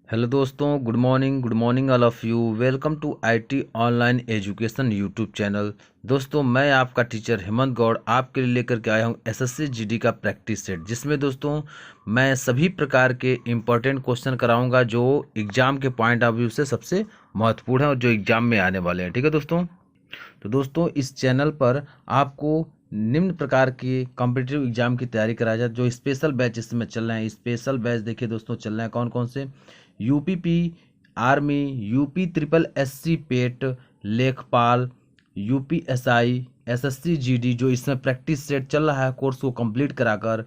Hello दोस्तों, good morning all of you. Welcome to IT online education YouTube channel. दोस्तों, मैं आपका teacher Hemant Gaur आपके लिए लेकर के आया हूं एसएससी जीडी का प्रैक्टिस सेट, जिसमें दोस्तों मैं सभी प्रकार के इम्पोर्टेंट क्वेश्चन कराऊंगा जो एग्ज़ाम के पॉइंट ऑफ व्यू से सबसे महत्वपूर्ण है और जो एग्ज़ाम में आने वाले हैं। ठीक है दोस्तों, तो दोस्तों इस चैनल पर आपको निम्न प्रकार के कॉम्पिटिटिव एग्जाम की तैयारी कराया जाए। जो स्पेशल बैच इस समय चल रहे हैं, स्पेशल बैच देखिए दोस्तों चल रहे हैं कौन कौन से। UPP army, UP triple SC पेट, लेखपाल, यूपीएसआई, एसएससी जीडी, जो इसमें प्रैक्टिस सेट चल रहा है कोर्स को कंप्लीट कराकर,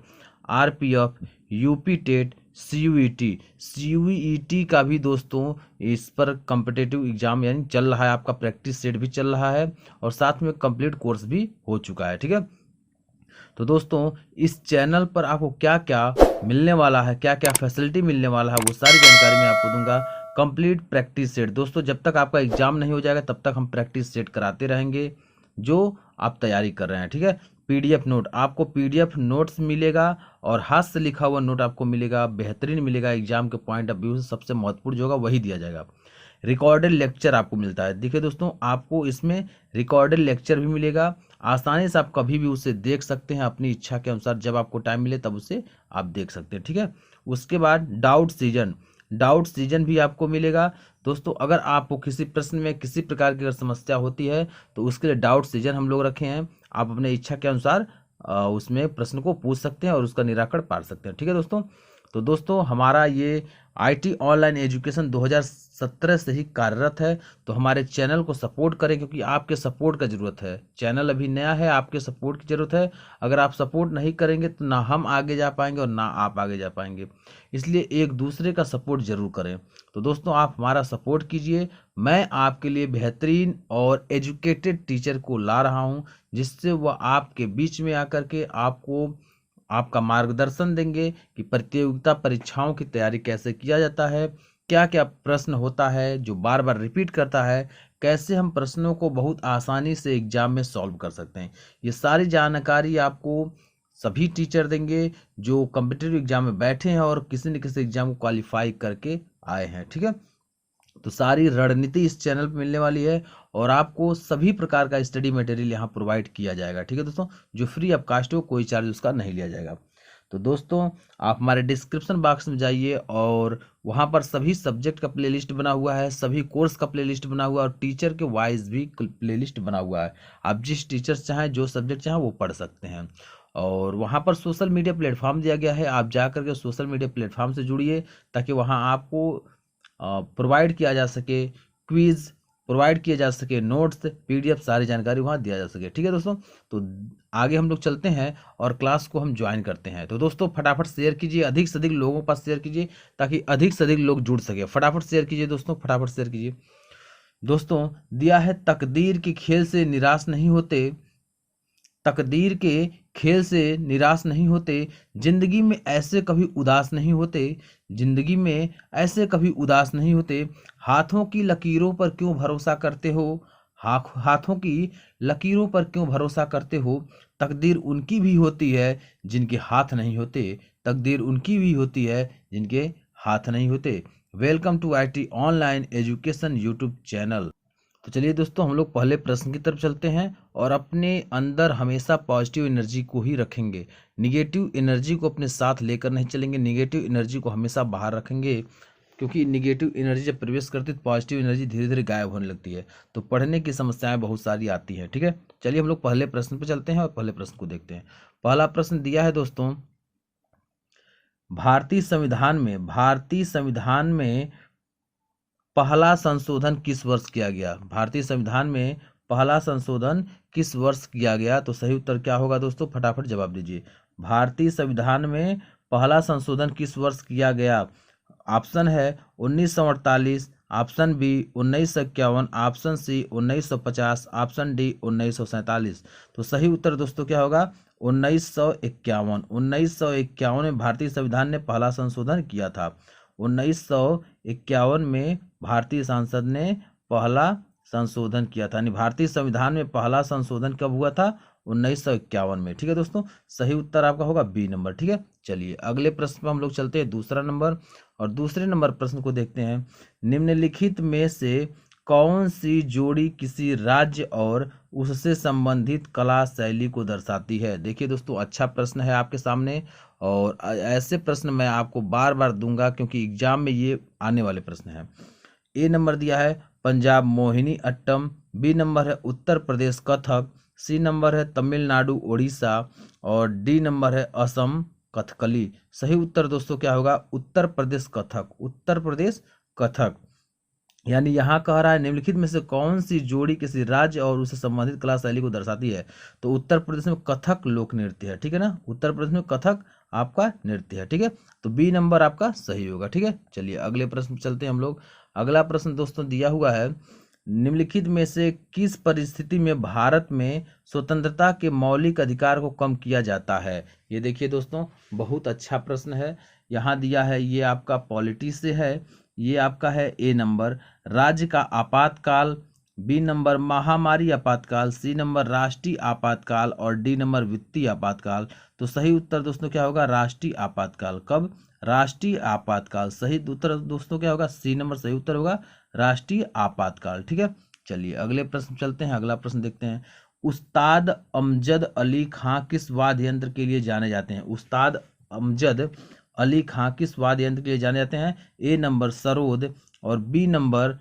RPF, UP TET, CUET. CUET का भी दोस्तों इस पर कम्पिटिटिव एग्जाम यानी चल रहा है, आपका प्रैक्टिस सेट भी चल रहा है और साथ में कंप्लीट कोर्स भी हो चुका है। ठीक है, तो दोस्तों इस चैनल पर आपको क्या क्या मिलने वाला है, क्या क्या फैसिलिटी मिलने वाला है, वो सारी जानकारी मैं आपको दूंगा। कंप्लीट प्रैक्टिस सेट दोस्तों, जब तक आपका एग्जाम नहीं हो जाएगा तब तक हम प्रैक्टिस सेट कराते रहेंगे जो आप तैयारी कर रहे हैं। ठीक है, पीडीएफ नोट, आपको पीडीएफ नोट्स मिलेगा और हाथ से लिखा हुआ नोट आपको मिलेगा, बेहतरीन मिलेगा। एग्जाम के पॉइंट ऑफ व्यू से सबसे महत्वपूर्ण जो होगा वही दिया जाएगा। रिकॉर्डेड लेक्चर आपको मिलता है। देखिए दोस्तों, आपको इसमें रिकॉर्डेड लेक्चर भी मिलेगा, आसानी से आप कभी भी उसे देख सकते हैं अपनी इच्छा के अनुसार, जब आपको टाइम मिले तब उसे आप देख सकते हैं। ठीक है, उसके बाद डाउट सीजन भी आपको मिलेगा। दोस्तों अगर आपको किसी प्रश्न में किसी प्रकार की अगर समस्या होती है तो उसके लिए डाउट सीजन हम लोग रखे हैं। आप अपने इच्छा के अनुसार उसमें प्रश्न को पूछ सकते हैं और उसका निराकरण पा सकते हैं। ठीक है दोस्तों, तो दोस्तों हमारा ये आईटी ऑनलाइन एजुकेशन 2017 से ही कार्यरत है, तो हमारे चैनल को सपोर्ट करें क्योंकि आपके सपोर्ट का ज़रूरत है। चैनल अभी नया है, आपके सपोर्ट की ज़रूरत है। अगर आप सपोर्ट नहीं करेंगे तो ना हम आगे जा पाएंगे और ना आप आगे जा पाएंगे, इसलिए एक दूसरे का सपोर्ट जरूर करें। तो दोस्तों आप हमारा सपोर्ट कीजिए, मैं आपके लिए बेहतरीन और एजुकेटेड टीचर को ला रहा हूँ, जिससे वह आपके बीच में आकर के आपको आपका मार्गदर्शन देंगे कि प्रतियोगिता परीक्षाओं की तैयारी कैसे किया जाता है, क्या क्या प्रश्न होता है जो बार बार रिपीट करता है, कैसे हम प्रश्नों को बहुत आसानी से एग्जाम में सॉल्व कर सकते हैं। ये सारी जानकारी आपको सभी टीचर देंगे जो कम्पिटिटिव एग्जाम में बैठे हैं और किसी न किसी एग्जाम को क्वालिफाई करके आए हैं। ठीक है, तो सारी रणनीति इस चैनल पर मिलने वाली है और आपको सभी प्रकार का स्टडी मटेरियल यहाँ प्रोवाइड किया जाएगा। ठीक है दोस्तों, जो फ्री ऑफ कास्ट हो, कोई चार्ज उसका नहीं लिया जाएगा। तो दोस्तों आप हमारे डिस्क्रिप्शन बॉक्स में जाइए और वहाँ पर सभी सब्जेक्ट का प्लेलिस्ट बना हुआ है, सभी कोर्स का प्लेलिस्ट बना हुआ है और टीचर के वाइज भी प्लेलिस्ट बना हुआ है। आप जिस टीचर चाहें, जो सब्जेक्ट चाहें वो पढ़ सकते हैं। और वहाँ पर सोशल मीडिया प्लेटफॉर्म दिया गया है, आप जा करके सोशल मीडिया प्लेटफॉर्म से जुड़िए ताकि वहाँ आपको प्रोवाइड किया जा सके, क्विज प्रोवाइड किए जा सके, नोट्स, पीडीएफ, सारी जानकारी वहाँ दिया जा सके। ठीक है दोस्तों, तो आगे हम लोग चलते हैं और क्लास को हम ज्वाइन करते हैं। तो दोस्तों फटाफट शेयर कीजिए, अधिक से अधिक लोगों के पास शेयर कीजिए ताकि अधिक से अधिक लोग जुड़ सके। फटाफट शेयर कीजिए दोस्तों, फटाफट शेयर कीजिए। दोस्तों दिया है, तकदीर के खेल से निराश नहीं होते, तकदीर के खेल से निराश नहीं होते, जिंदगी में ऐसे कभी उदास नहीं होते, जिंदगी में ऐसे कभी उदास नहीं होते, हाथों की लकीरों पर क्यों भरोसा करते हो, हाथों की लकीरों पर क्यों भरोसा करते हो, तकदीर उनकी भी होती है जिनके हाथ नहीं होते, तकदीर उनकी भी होती है जिनके हाथ नहीं होते। Welcome to IT online education YouTube channel. तो चलिए दोस्तों हम लोग पहले प्रश्न की तरफ चलते हैं और अपने अंदर हमेशा पॉजिटिव एनर्जी को ही रखेंगे, निगेटिव एनर्जी को अपने साथ लेकर नहीं चलेंगे, निगेटिव एनर्जी को हमेशा बाहर रखेंगे क्योंकि निगेटिव एनर्जी जब प्रवेश करती है तो पॉजिटिव एनर्जी धीरे धीरे गायब होने लगती है, तो पढ़ने की समस्याएं बहुत सारी आती हैं। ठीक है, चलिए हम लोग पहले प्रश्न पर चलते हैं और पहले प्रश्न को देखते हैं। पहला प्रश्न दिया है दोस्तों, भारतीय संविधान में पहला संशोधन किस वर्ष किया गया, भारतीय संविधान में पहला संशोधन किस वर्ष किया गया। तो सही उत्तर क्या होगा दोस्तों, फटाफट जवाब दीजिए। भारतीय संविधान में पहला संशोधन किस वर्ष किया गया। ऑप्शन है 1948, option B 1951, option C 1950, option D 1947। तो सही उत्तर दोस्तों क्या होगा, 1951। 1951 में भारतीय संविधान ने पहला संशोधन किया था। 1951 में भारतीय संसद ने पहला संशोधन किया था, यानी भारतीय संविधान में पहला संशोधन कब हुआ था, 1951 में। ठीक है दोस्तों, सही उत्तर आपका होगा बी नंबर। ठीक है, चलिए अगले प्रश्न पर हम लोग चलते हैं, दूसरा नंबर। और दूसरे नंबर प्रश्न को देखते हैं, निम्नलिखित में से कौन सी जोड़ी किसी राज्य और उससे संबंधित कला शैली को दर्शाती है। देखिए दोस्तों, अच्छा प्रश्न है आपके सामने, और ऐसे प्रश्न मैं आपको बार बार दूंगा क्योंकि एग्जाम में ये आने वाले प्रश्न हैं। ए नंबर दिया है पंजाब मोहिनी अट्टम, बी नंबर है उत्तर प्रदेश कथक, सी नंबर है तमिलनाडु ओडिशा, और डी नंबर है असम कथकली। सही उत्तर दोस्तों क्या होगा, उत्तर प्रदेश कथक। उत्तर प्रदेश कथक, यानी यहाँ कह रहा है निम्नलिखित में से कौन सी जोड़ी किसी राज्य और उससे संबंधित कला शैली को दर्शाती है। तो उत्तर प्रदेश में कथक लोक नृत्य है, ठीक है ना, उत्तर प्रदेश में कथक आपका नृत्य है, ठीक है। तो बी नंबर आपका सही होगा, ठीक है। चलिए अगले प्रश्न चलते हैं हम लोग। अगला प्रश्न दोस्तों दिया हुआ है, निम्नलिखित में से किस परिस्थिति में भारत में स्वतंत्रता के मौलिक अधिकार को कम किया जाता है। ये देखिए दोस्तों, बहुत अच्छा प्रश्न है। यहाँ दिया है, ये आपका पॉलिटी से है। ये आपका है ए नंबर राज्य का आपातकाल, बी नंबर महामारी आपातकाल, सी नंबर राष्ट्रीय आपातकाल, और डी नंबर वित्तीय आपातकाल। तो सही उत्तर दोस्तों क्या होगा, राष्ट्रीय आपातकाल। कब, राष्ट्रीय आपातकाल। सही उत्तर दोस्तों क्या होगा, सी नंबर सही उत्तर होगा, राष्ट्रीय आपातकाल, ठीक है। चलिए अगले प्रश्न चलते हैं। अगला प्रश्न देखते हैं, उस्ताद अमजद अली खां किस वाद्य यंत्र के लिए जाने जाते हैं। उस्ताद अमजद अली खां किस वाद्य यंत्र के लिए जाने जाते हैं। ए नंबर सरोद, और B number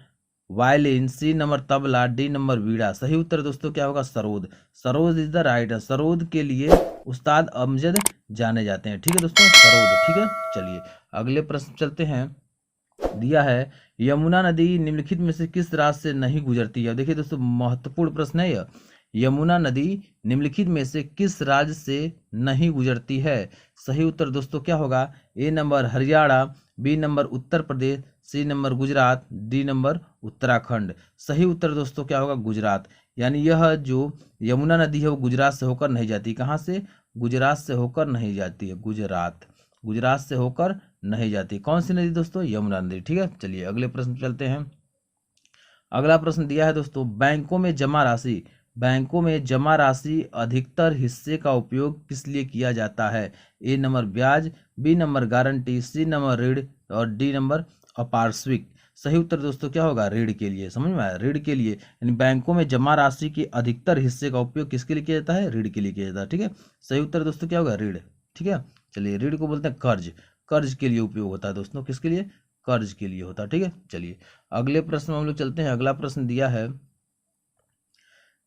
violin, C number तबला, डी नंबर वीणा। सही उत्तर दोस्तों क्या होगा, सरोद। Sarod is the right. सरोद के लिए उस्ताद अमजद जाने जाते हैं, ठीक है दोस्तों, सरोद, ठीक है। चलिए अगले प्रश्न चलते हैं। दिया है, यमुना नदी निम्नलिखित में से किस राज्य से नहीं गुजरती है। देखिए दोस्तों, महत्वपूर्ण प्रश्न है यह। यमुना नदी निम्नलिखित में से किस राज्य से नहीं गुजरती है। सही उत्तर दोस्तों क्या होगा, A number Haryana, B number Uttar Pradesh, C number Gujarat, D number Uttarakhand. सही उत्तर दोस्तों क्या होगा, गुजरात। यानी यह जो यमुना नदी है वो गुजरात से होकर नहीं जाती। कहाँ से, गुजरात से होकर नहीं जाती है, गुजरात, गुजरात से होकर नहीं जाती। कौन सी नदी दोस्तों, यमुना नदी, ठीक है। चलिए अगले प्रश्न चलते हैं। अगला प्रश्न दिया है दोस्तों, बैंकों में जमा राशि अधिकतर हिस्से का उपयोग किस लिए किया जाता है। ए नंबर ब्याज, B number guarantee, C number ऋण, और डी नंबर अपार्श्विक। सही उत्तर दोस्तों क्या होगा, ऋण के लिए। समझ में आया, ऋण के लिए। यानी बैंकों में जमा राशि के अधिकतर हिस्से का उपयोग किसके लिए किया जाता है, ऋण के लिए किया जाता है, ठीक है। सही उत्तर दोस्तों क्या होगा, ऋण, ठीक है। चलिए ऋण को बोलते हैं कर्ज, कर्ज के लिए उपयोग होता है दोस्तों, किसके लिए, कर्ज के लिए होता है, ठीक है। चलिए अगले प्रश्न में हम लोग चलते हैं। अगला प्रश्न दिया है,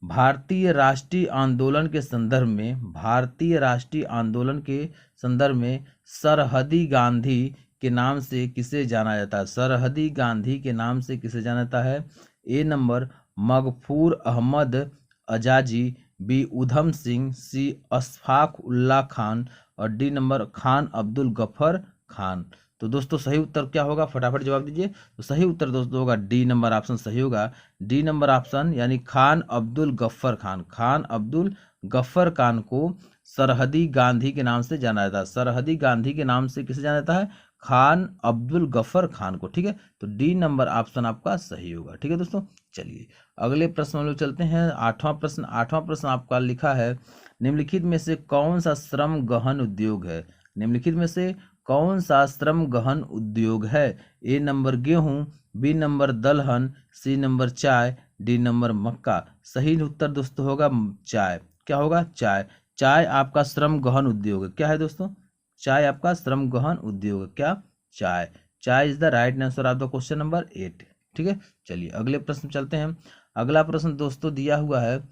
भारतीय राष्ट्रीय आंदोलन के संदर्भ में, भारतीय राष्ट्रीय आंदोलन के संदर्भ में सरहदी गांधी के नाम से किसे जाना जाता है। सरहदी गांधी के नाम से किसे जाना जाता है। A number मगफूर Ahmad अजाजी, B Udham Singh, सी अशफाक उल्ला खान, और D number Khan Abdul Gruffudd Khan. तो दोस्तों सही उत्तर क्या होगा, फटाफट जवाब दीजिए। तो सही उत्तर दोस्तों होगा डी नंबर ऑप्शन सही होगा, डी नंबर ऑप्शन, यानी खान अब्दुल गफ्फर खान। खान अब्दुल गफ्फर खान को सरहदी गांधी के नाम से जाना जाता है। सरहदी गांधी के नाम से किसे जाना जाता है, खान अब्दुल गफ्फर खान को, ठीक है। तो डी नंबर ऑप्शन आपका सही होगा, ठीक है दोस्तों। चलिए अगले प्रश्न हम लोग चलते हैं। आठवां प्रश्न आपका लिखा है, निम्नलिखित में से कौन सा श्रम गहन उद्योग है। निम्नलिखित में से कौन सा श्रम गहन उद्योग है। ए नंबर गेहूं, बी नंबर दलहन, सी नंबर चाय, डी नंबर मक्का। सही उत्तर दोस्तों होगा चाय। क्या होगा, चाय। चाय आपका श्रम गहन उद्योग है। क्या है दोस्तों, चाय आपका श्रम गहन उद्योग है। क्या, चाय। चाय is the right answer of the question number 8, ठीक है। चलिए अगले प्रश्न चलते हैं। अगला प्रश्न दोस्तों दिया हुआ है,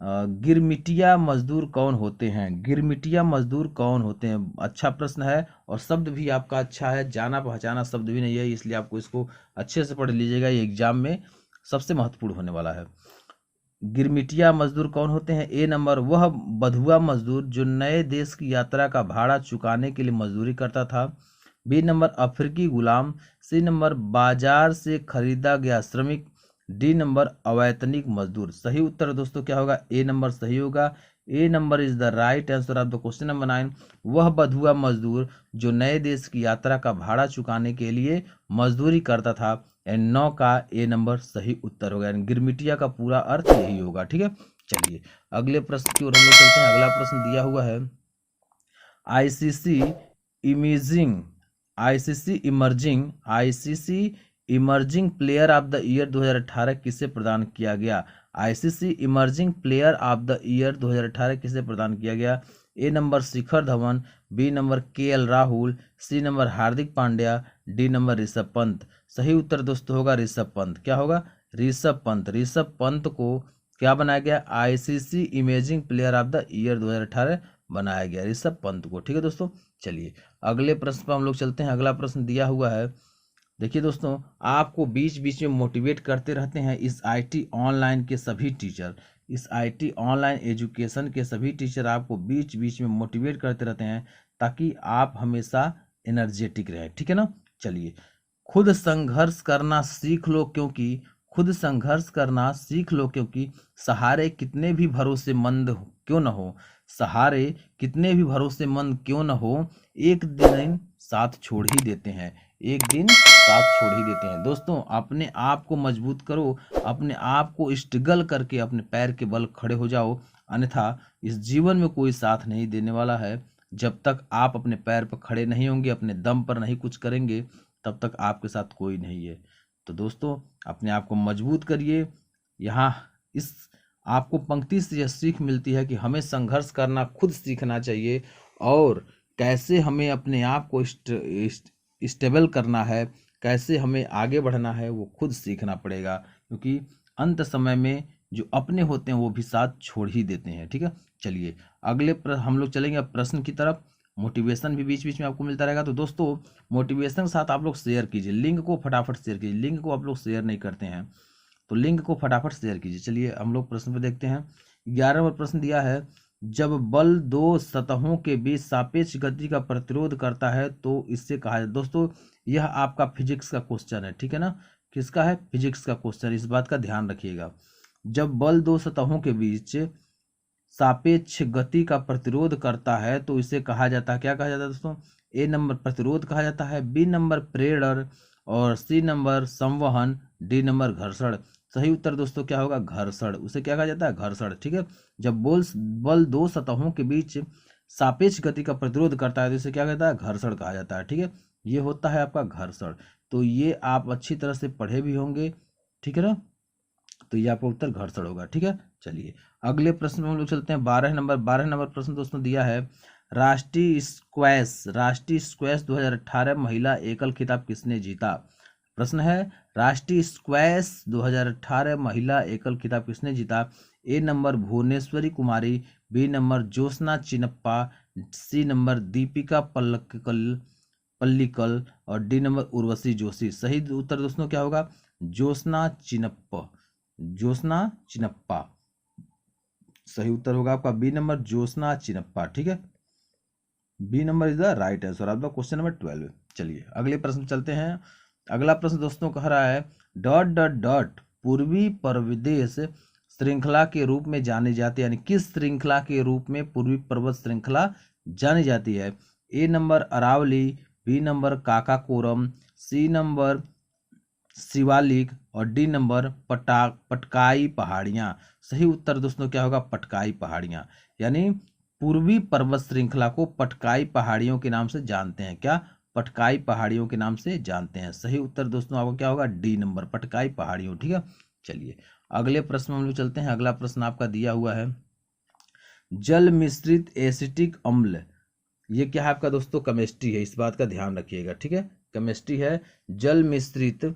गिरमिटिया मजदूर कौन होते हैं। गिरमिटिया मजदूर कौन होते हैं। अच्छा प्रश्न है, और शब्द भी आपका अच्छा है, जाना पहचाना शब्द भी नहीं है, इसलिए आपको इसको अच्छे से पढ़ लीजिएगा, ये एग्जाम में सबसे महत्वपूर्ण होने वाला है। गिरमिटिया मजदूर कौन होते हैं। ए नंबर वह बंधुआ मजदूर जो नए देश की यात्रा का भाड़ा चुकाने के लिए मजदूरी करता था। बी नंबर अफ्रीकी गुलाम, सी नंबर बाजार से खरीदा गया श्रमिक, डी नंबर अवैतनिक मजदूर। सही उत्तर दोस्तों क्या होगा, ए नंबर सही होगा। A number is the right answer of the question number 9। वह बंधुआ मजदूर जो नए देश की यात्रा का भाड़ा चुकाने के लिए मजदूरी करता था। एंड 9 का ए नंबर सही उत्तर होगा। गिरमिटिया का पूरा अर्थ यही होगा, ठीक है। चलिए अगले प्रश्न की ओर हम लोग चलते हैं। अगला प्रश्न दिया हुआ है, ICC imaging ICC emerging player of the year 2018 किसे प्रदान किया गया? ICC emerging player of the year 2018 किसे प्रदान किया गया? A number Shikhar Dhawan, B number KL Rahul, C number Hardik Pandya, D number Rishabh Pant. सही उत्तर दोस्तों होगा ऋषभ पंत। क्या होगा? ऋषभ पंत। ऋषभ पंत को क्या बनाया गया? ICC imaging player of the year 2018 बनाया गया ऋषभ पंत को। ठीक है दोस्तों, चलिए अगले प्रश्न पर हम लोग चलते हैं। अगला प्रश्न दिया हुआ है, देखिए दोस्तों, आपको बीच बीच में मोटिवेट करते रहते हैं इस आईटी ऑनलाइन के सभी टीचर। इस आईटी ऑनलाइन एजुकेशन के सभी टीचर आपको बीच बीच में मोटिवेट करते रहते हैं ताकि आप हमेशा एनर्जेटिक रहें। ठीक है ना? चलिए, खुद संघर्ष करना सीख लो क्योंकि सहारे कितने भी भरोसेमंद क्यों न हो, सहारे कितने भी भरोसेमंद क्यों न हो, एक दिन साथ छोड़ ही देते हैं, दोस्तों अपने आप को मजबूत करो, अपने आप को स्ट्रगल करके अपने पैर के बल खड़े हो जाओ, अन्यथा इस जीवन में कोई साथ नहीं देने वाला है। जब तक आप अपने पैर पर खड़े नहीं होंगे, अपने दम पर नहीं कुछ करेंगे, तब तक आपके साथ कोई नहीं है। तो दोस्तों अपने आप को मजबूत करिए। यहाँ इस आपको पंक्ति से यह सीख मिलती है कि हमें संघर्ष करना खुद सीखना चाहिए और कैसे हमें अपने आप को स्टेबल करना है, कैसे हमें आगे बढ़ना है, वो खुद सीखना पड़ेगा, क्योंकि अंत समय में जो अपने होते हैं वो भी साथ छोड़ ही देते हैं। ठीक है, चलिए अगले हम लोग चलेंगे अब प्रश्न की तरफ। मोटिवेशन भी बीच बीच में आपको मिलता रहेगा। तो दोस्तों मोटिवेशन के साथ आप लोग शेयर कीजिए, लिंक को फटाफट शेयर कीजिए। लिंक को आप लोग शेयर नहीं करते हैं तो लिंक को फटाफट शेयर कीजिए। चलिए हम लोग प्रश्न पर देखते हैं। 11 नंबर प्रश्न दिया है, जब बल दो सतहों के बीच सापेक्ष गति का प्रतिरोध करता है तो इससे कहा जाता है। दोस्तों यह आपका फिजिक्स का क्वेश्चन है। ठीक है ना? किसका है? फिजिक्स का क्वेश्चन, इस बात का ध्यान रखिएगा। जब बल दो सतहों के बीच सापेक्ष गति का प्रतिरोध करता है तो इसे कहा जाता है, क्या कहा जाता है दोस्तों? ए नंबर प्रतिरोध कहा जाता है, बी नंबर प्रेरण, और सी नंबर संवहन, डी नंबर घर्षण। सही उत्तर दोस्तों क्या होगा? घर्षण। उसे क्या कहा जाता है? घर्षण। ठीक है, जब बल दो सतहों के बीच सापेक्ष गति का प्रतिरोध करता है तो इसे क्या कहता है? घर्षण कहा जाता है। ठीक है, ये होता है आपका घर्षण। तो ये आप अच्छी तरह से पढ़े भी होंगे। ठीक है ना? तो ये आपका उत्तर घर्षण होगा। ठीक है, चलिए अगले प्रश्न में हम लोग चलते हैं। 12 नंबर प्रश्न दोस्तों दिया है, राष्ट्रीय स्क्वैश 2018 महिला एकल खिताब किसने जीता? प्रश्न है, राष्ट्रीय स्क्वैश 2018 महिला एकल खिताब किसने जीता? A number Bhuvneshwari Kumari, B number Joshna Chinappa, C number Dipika Pallikal, और डी नंबर उर्वशी जोशी। सही उत्तर दोस्तों क्या होगा? ज्योत्सना चिनप्पा। सही उत्तर होगा आपका बी नंबर ज्योत्सना चिनप्पा। ठीक है, B number is the right answer आपका क्वेश्चन नंबर 12। चलिए अगले प्रश्न चलते हैं। अगला प्रश्न दोस्तों कह रहा है, डॉट डॉट डॉट पूर्वी प्रदेश श्रृंखला के रूप में जानी जाती है, यानी किस श्रृंखला के रूप में पूर्वी पर्वत श्रृंखला जानी जाती है? A number Aravalli, B number Karakoram, C number Shivalik, और डी नंबर पटकाई पहाड़ियां। सही उत्तर दोस्तों क्या होगा? पटकाई पहाड़ियां। यानी पूर्वी पर्वत श्रृंखला को पटकाई पहाड़ियों के नाम से जानते हैं। क्या? पटकाई पहाड़ियों के नाम से जानते हैं। सही उत्तर दोस्तों आपको क्या होगा? डी नंबर, पटकाई पहाड़ियों। ठीक है, चलिए अगले प्रश्न में हम लोग चलते हैं। अगला प्रश्न आपका दिया हुआ है, जल मिश्रित एसिटिक अम्ल, ये क्या है आपका दोस्तों? केमिस्ट्री है, इस बात का ध्यान रखिएगा। ठीक है, केमिस्ट्री है। जल मिश्रित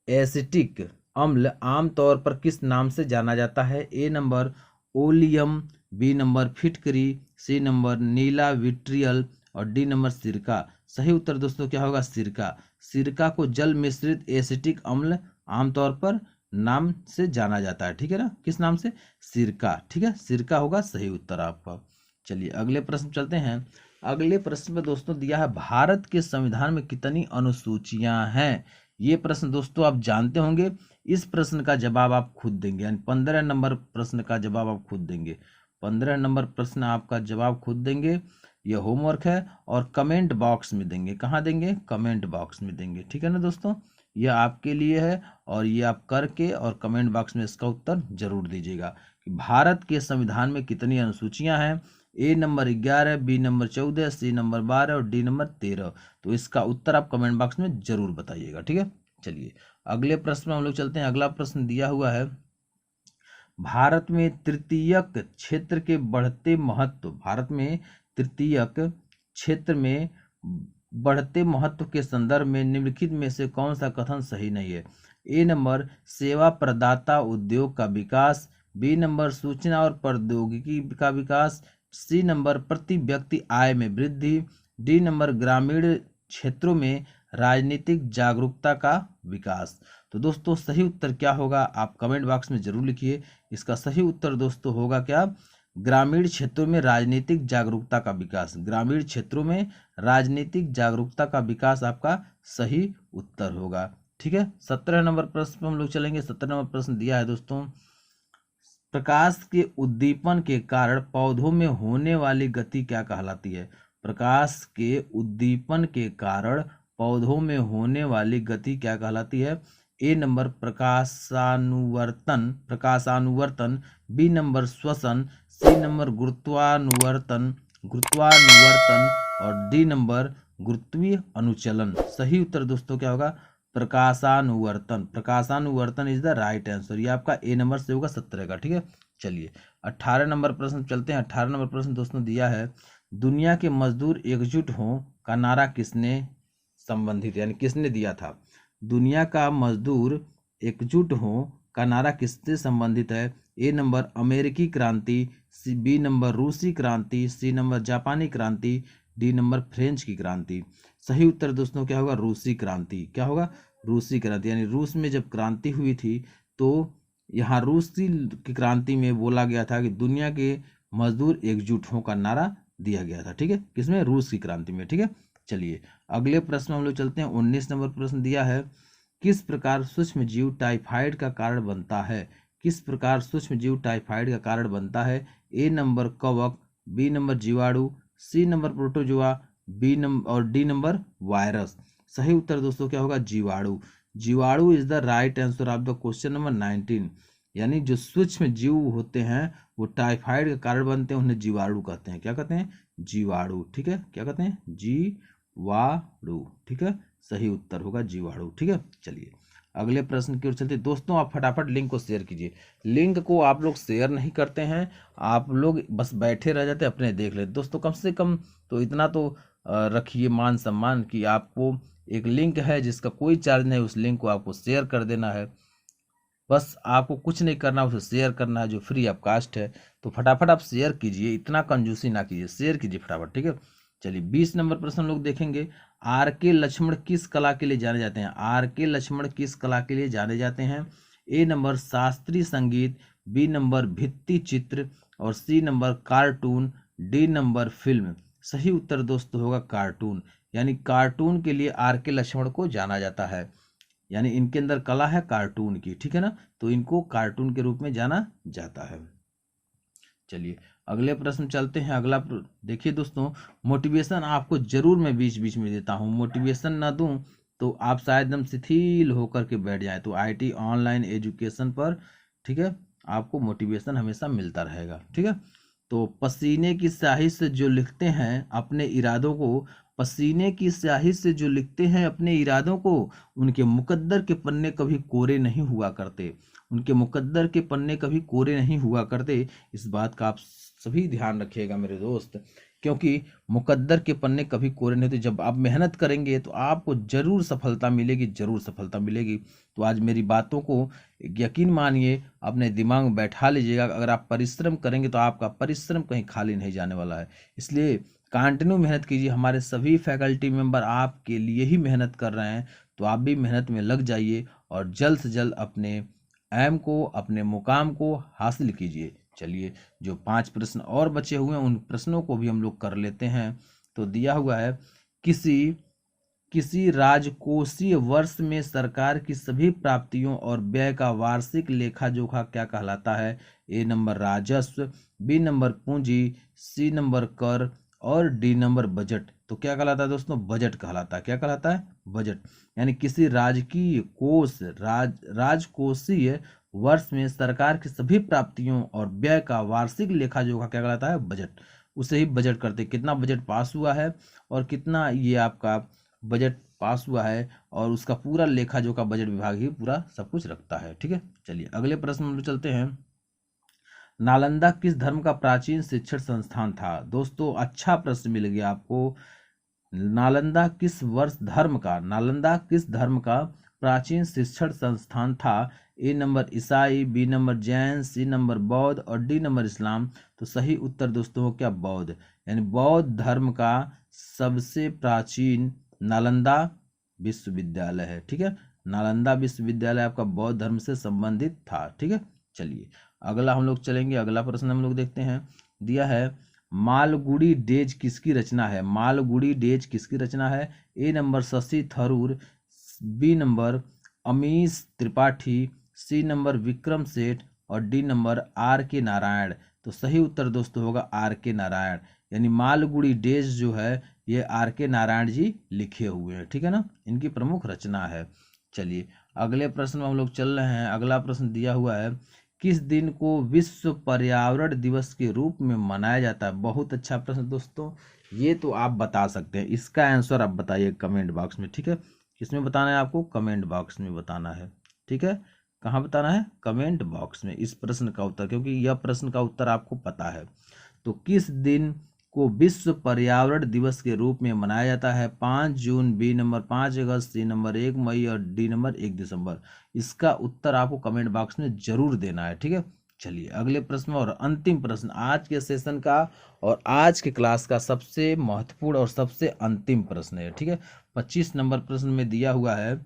एसिटिक अम्ल आमतौर पर किस नाम से जाना जाता है? A number oleum, B number फिटकरी, सी नंबर नीला विट्रियल, और डी नंबर सिरका। सही उत्तर दोस्तों क्या होगा? सिरका। सिरका को जल मिश्रित एसिटिक अम्ल आमतौर पर नाम से जाना जाता है। ठीक है ना? किस नाम से? सिरका। ठीक है, सिरका होगा सही उत्तर आपका। चलिए अगले प्रश्न चलते हैं। अगले प्रश्न में दोस्तों दिया है, भारत के संविधान में कितनी अनुसूचियां हैं? ये प्रश्न दोस्तों आप जानते होंगे। इस प्रश्न का जवाब आप खुद देंगे, यानी 15 नंबर प्रश्न का जवाब आप खुद देंगे। 15 नंबर प्रश्न आपका जवाब खुद देंगे। यह होमवर्क है और कमेंट बॉक्स में देंगे। कहाँ देंगे? कमेंट बॉक्स में देंगे। ठीक है ना दोस्तों, यह आपके लिए है और ये आप करके और कमेंट बॉक्स में इसका उत्तर जरूर दीजिएगा कि भारत के संविधान में कितनी अनुसूचियां हैं। A number 11, B number 14, C number 12 और डी नंबर 13। तो इसका उत्तर आप कमेंट बॉक्स में जरूर बताइएगा। ठीक है, चलिए अगले प्रश्न में हम लोग चलते हैं। अगला प्रश्न दिया हुआ है, भारत में तृतीयक क्षेत्र के बढ़ते महत्व, भारत में तृतीयक क्षेत्र में बढ़ते महत्व के संदर्भ में निम्नलिखित में से कौन सा कथन सही नहीं है? ए नंबर सेवा प्रदाता उद्योग का विकास, बी नंबर सूचना और प्रौद्योगिकी का विकास, सी नंबर प्रति व्यक्ति आय में वृद्धि, डी नंबर ग्रामीण क्षेत्रों में राजनीतिक जागरूकता का विकास। तो दोस्तों सही उत्तर क्या होगा आप कमेंट बॉक्स में जरूर लिखिए। इसका सही उत्तर दोस्तों होगा क्या? ग्रामीण क्षेत्रों में राजनीतिक जागरूकता का विकास। ग्रामीण क्षेत्रों में राजनीतिक जागरूकता का विकास आपका सही उत्तर होगा। ठीक है, 17 नंबर प्रश्न पर हम लोग चलेंगे। 17 नंबर प्रश्न दिया है दोस्तों, प्रकाश के उद्दीपन के कारण पौधों में होने वाली गति क्या कहलाती है? प्रकाश के उद्दीपन के कारण पौधों में होने वाली गति क्या कहलाती है? ए नंबर प्रकाशानुवर्तन, बी नंबर श्वसन, सी नंबर गुरुत्वानुवर्तन और डी नंबर गुरुत्वीय अनुचलन। सही उत्तर दोस्तों क्या होगा? प्रकाशानुवर्तन। प्रकाशानुवर्तन इज द राइट आंसर। ये आपका ए नंबर से होगा 17 का। ठीक है, चलिए 18 नंबर प्रश्न चलते हैं। 18 नंबर प्रश्न दोस्तों दिया है, दुनिया के मजदूर एकजुट हों का नारा किसने संबंधित यानी किसने दिया था? दुनिया का मजदूर एकजुट हो का नारा किससे संबंधित है? ए नंबर अमेरिकी क्रांति, बी नंबर रूसी क्रांति, सी नंबर जापानी क्रांति, डी नंबर फ्रेंच की क्रांति। सही उत्तर दोस्तों क्या होगा? रूसी क्रांति। क्या होगा? रूसी क्रांति। यानी रूस में जब क्रांति हुई थी तो यहाँ रूसी की क्रांति में बोला गया था कि दुनिया के मजदूर एकजुट हों का नारा दिया गया था। ठीक है, किसमें? रूस की क्रांति में। ठीक है, चलिए अगले प्रश्न हम लोग चलते हैं। 19 नंबर प्रश्न दिया है, किस प्रकार सूक्ष्म जीव टाइफाइड का कारण बनता है? किस प्रकार सूक्ष्म जीव टाइफाइड का कारण बनता है? ए नंबर कवक, बी नंबर जीवाणु, C number protozoa, B number और डी नंबर वायरस। सही उत्तर दोस्तों क्या होगा? जीवाणु। जीवाणु is the right answer of the question number 19। यानी जो सूक्ष्म जीव होते हैं वो टाइफाइड का कारण बनते हैं, उन्हें जीवाणु कहते हैं। क्या कहते हैं? जीवाणु। ठीक है, क्या कहते हैं? जीवाणु। ठीक है, सही उत्तर होगा जीवाणु। ठीक है, चलिए अगले प्रश्न की ओर चलते हैं। दोस्तों आप फटाफट लिंक को शेयर कीजिए। लिंक को आप लोग शेयर नहीं करते हैं, आप लोग बस बैठे रह जाते हैं, अपने देख लेते। दोस्तों कम से कम तो इतना तो रखिए मान सम्मान कि आपको एक लिंक है जिसका कोई चार्ज नहीं, उस लिंक को आपको शेयर कर देना है। बस आपको कुछ नहीं करना, उसे शेयर करना है जो फ्री ऑफ कास्ट है। तो फटाफट आप शेयर कीजिए, इतना कंजूसी ना कीजिए, शेयर कीजिए फटाफट। ठीक है, चलिए 20 नंबर प्रश्न हम लोग देखेंगे। आर के लक्ष्मण किस कला के लिए जाने जाते हैं? आर के लक्ष्मण किस कला के लिए जाने जाते हैं? ए नंबर शास्त्रीय संगीत, बी नंबर भित्ति चित्र और C number cartoon, D number film. सही उत्तर दोस्तों होगा कार्टून। यानी कार्टून के लिए आर के लक्ष्मण को जाना जाता है, यानी इनके अंदर कला है कार्टून की। ठीक है ना, तो इनको कार्टून के रूप में जाना जाता है। चलिए अगले प्रश्न चलते हैं। अगला देखिए दोस्तों, मोटिवेशन आपको जरूर मैं बीच बीच में देता हूँ, मोटिवेशन ना दूं तो आप शायद एकदम शिथिल होकर के बैठ जाए। तो आईटी ऑनलाइन एजुकेशन पर ठीक है आपको मोटिवेशन हमेशा मिलता रहेगा। ठीक है, तो पसीने की स्याही से जो लिखते हैं अपने इरादों को, पसीने की स्याही से जो लिखते हैं अपने इरादों को, उनके मुकद्दर के पन्ने कभी कोरे नहीं हुआ करते। उनके मुकद्दर के पन्ने कभी कोरे नहीं हुआ करते। इस बात का आप सभी ध्यान रखिएगा मेरे दोस्त, क्योंकि मुकद्दर के पन्ने कभी कोरे नहीं होते। जब आप मेहनत करेंगे तो आपको जरूर सफलता मिलेगी, जरूर सफलता मिलेगी। तो आज मेरी बातों को यकीन मानिए, अपने दिमाग में बैठा लीजिएगा। अगर आप परिश्रम करेंगे तो आपका परिश्रम कहीं खाली नहीं जाने वाला है। इसलिए कंटिन्यू मेहनत कीजिए। हमारे सभी फैकल्टी मेंबर आपके लिए ही मेहनत कर रहे हैं, तो आप भी मेहनत में लग जाइए और जल्द से जल्द अपने एम को, अपने मुकाम को हासिल कीजिए। चलिए जो 5 प्रश्न और बचे हुए हैं उन प्रश्नों को भी हम लोग कर लेते हैं। तो दिया हुआ है, किसी राजकोषीय वर्ष में सरकार की सभी प्राप्तियों और व्यय का वार्षिक लेखा जोखा क्या कहलाता है? ए नंबर राजस्व, बी नंबर पूंजी, सी नंबर कर और डी नंबर बजट। तो क्या कहलाता है दोस्तों? बजट कहलाता है। क्या कहलाता है? बजट। यानी किसी राजकीय कोष राजकोषीय वर्ष में सरकार की सभी प्राप्तियों और व्यय का वार्षिक लेखा जोखा क्या कहलाता है? बजट। उसे ही बजट करते हैं, कितना बजट पास हुआ है और कितना ये आपका बजट पास हुआ है, और उसका पूरा लेखा जोखा बजट विभाग ही पूरा सब कुछ रखता है। ठीक है, चलिए अगले प्रश्न में हम लोग चलते हैं। नालंदा किस धर्म का प्राचीन शिक्षण संस्थान था? दोस्तों अच्छा प्रश्न मिल गया आपको। नालंदा किस धर्म का प्राचीन शिक्षण संस्थान था? ए नंबर ईसाई, B number Jain, C number बौद्ध और डी नंबर इस्लाम। तो सही उत्तर दोस्तों हो क्या? बौद्ध, यानी बौद्ध धर्म का सबसे प्राचीन नालंदा विश्वविद्यालय है। ठीक है, नालंदा विश्वविद्यालय आपका बौद्ध धर्म से संबंधित था। ठीक है, चलिए अगला हम लोग चलेंगे। अगला प्रश्न हम लोग देखते हैं, दिया है मालगुडी डेज किसकी रचना है? मालगुडी डेज किसकी रचना है? A number Shashi Tharoor, B number Amish Tripathi, C number Vikram Seth और डी नंबर आर के नारायण। तो सही उत्तर दोस्तों होगा आर के नारायण, यानी मालगुडी डेज जो है ये आर के नारायण जी लिखे हुए हैं। ठीक है ना, इनकी प्रमुख रचना है। चलिए अगले प्रश्न में हम लोग चल रहे हैं। अगला प्रश्न दिया हुआ है, किस दिन को विश्व पर्यावरण दिवस के रूप में मनाया जाता है? बहुत अच्छा प्रश्न दोस्तों, ये तो आप बता सकते हैं, इसका आंसर आप बताइए कमेंट बॉक्स में। ठीक है, किसमें बताना है आपको? कमेंट बॉक्स में बताना है। ठीक है, कहाँ बताना है? कमेंट बॉक्स में इस प्रश्न का उत्तर, क्योंकि यह प्रश्न का उत्तर आपको पता है। तो किस दिन को विश्व पर्यावरण दिवस के रूप में मनाया जाता है? 5 जून, बी नंबर 5 अगस्त, सी नंबर 1 मई और डी नंबर 1 दिसंबर। इसका उत्तर आपको कमेंट बॉक्स में जरूर देना है। ठीक है, चलिए अगले प्रश्न और अंतिम प्रश्न आज के सेशन का और आज के क्लास का सबसे महत्वपूर्ण और सबसे अंतिम प्रश्न है। ठीक है, 25 नंबर प्रश्न में दिया हुआ है,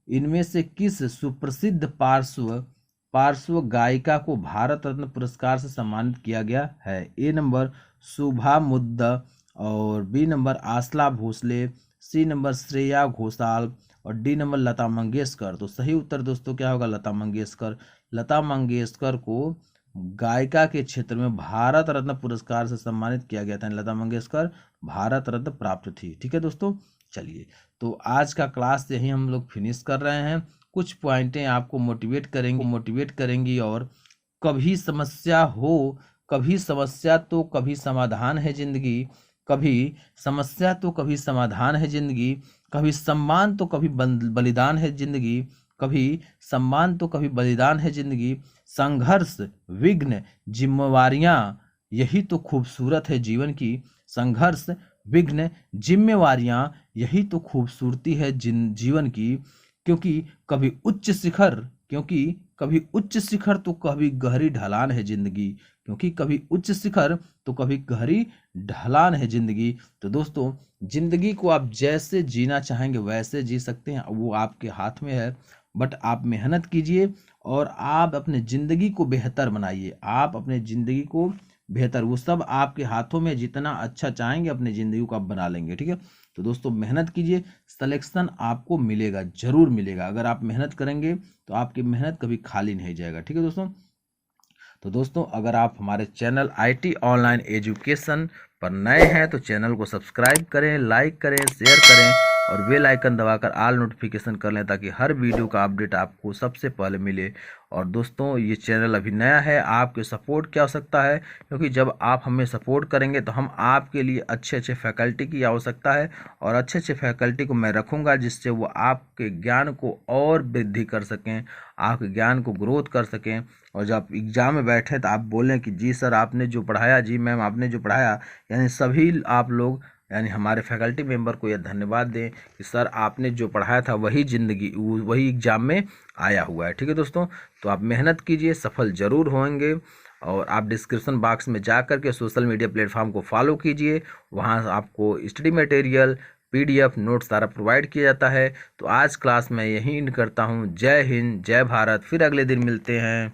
इनमें से किस सुप्रसिद्ध पार्श्व गायिका को भारत रत्न पुरस्कार से सम्मानित किया गया है? ए नंबर शुभा मुद्दा और बी नंबर आसला भोसले, सी नंबर श्रेया घोषाल और डी नंबर लता मंगेशकर। तो सही उत्तर दोस्तों क्या होगा? लता मंगेशकर। लता मंगेशकर को गायिका के क्षेत्र में भारत रत्न पुरस्कार से सम्मानित किया गया था। लता मंगेशकर भारत रत्न प्राप्त थी। ठीक है दोस्तों, चलिए तो आज का क्लास यही हम लोग फिनिश कर रहे हैं। कुछ पॉइंटें आपको मोटिवेट करेंगी और कभी समस्या तो कभी समाधान है जिंदगी, कभी समस्या तो कभी समाधान है जिंदगी, कभी सम्मान तो कभी बलिदान है जिंदगी, कभी सम्मान तो कभी बलिदान है जिंदगी, संघर्ष विघ्न जिम्मेवारियां यही तो खूबसूरत है जीवन की, संघर्ष विघ्न जिम्मेवारियां यही तो खूबसूरती है जीवन की, क्योंकि कभी उच्च शिखर तो कभी गहरी ढलान है जिंदगी, क्योंकि कभी उच्च शिखर तो कभी गहरी ढलान है जिंदगी। तो दोस्तों जिंदगी को आप जैसे जीना चाहेंगे वैसे जी सकते हैं, वो आपके हाथ में है। बट आप मेहनत कीजिए और आप अपने ज़िंदगी को बेहतर बनाइए। आप अपने ज़िंदगी को बेहतर, वो सब आपके हाथों में, जितना अच्छा चाहेंगे अपने ज़िंदगी को आप बना लेंगे। ठीक है, तो दोस्तों मेहनत कीजिए, सिलेक्शन आपको मिलेगा, ज़रूर मिलेगा। अगर आप मेहनत करेंगे तो आपकी मेहनत कभी खाली नहीं जाएगा। ठीक है दोस्तों, तो दोस्तों अगर आप हमारे चैनल IT ऑनलाइन एजुकेशन पर नए हैं तो चैनल को सब्सक्राइब करें, लाइक करें, शेयर करें और बेल आइकन दबाकर ऑल नोटिफिकेशन कर लें, ताकि हर वीडियो का अपडेट आपको सबसे पहले मिले। और दोस्तों ये चैनल अभी नया है, आपके सपोर्ट की आवश्यकता है, क्योंकि जब आप हमें सपोर्ट करेंगे तो हम आपके लिए अच्छे फैकल्टी की आवश्यकता है, और अच्छे फैकल्टी को मैं रखूँगा जिससे वो आपके ज्ञान को और वृद्धि कर सकें, आपके ज्ञान को ग्रोथ कर सकें। और जब आप एग्ज़ाम में बैठे तो आप बोलें कि जी सर आपने जो पढ़ाया, जी मैम आपने जो पढ़ाया, यानी सभी आप लोग यानी हमारे फैकल्टी मेंबर को यह धन्यवाद दें कि सर आपने जो पढ़ाया था वही एग्ज़ाम में आया हुआ है। ठीक है दोस्तों, तो आप मेहनत कीजिए, सफल ज़रूर होंगे। और आप डिस्क्रिप्शन बॉक्स में जा कर के सोशल मीडिया प्लेटफॉर्म को फॉलो कीजिए, वहाँ आपको स्टडी मटेरियल PDF नोट सारा प्रोवाइड किया जाता है। तो आज क्लास मैं यही एंड करता हूँ। जय हिंद, जय भारत, फिर अगले दिन मिलते हैं।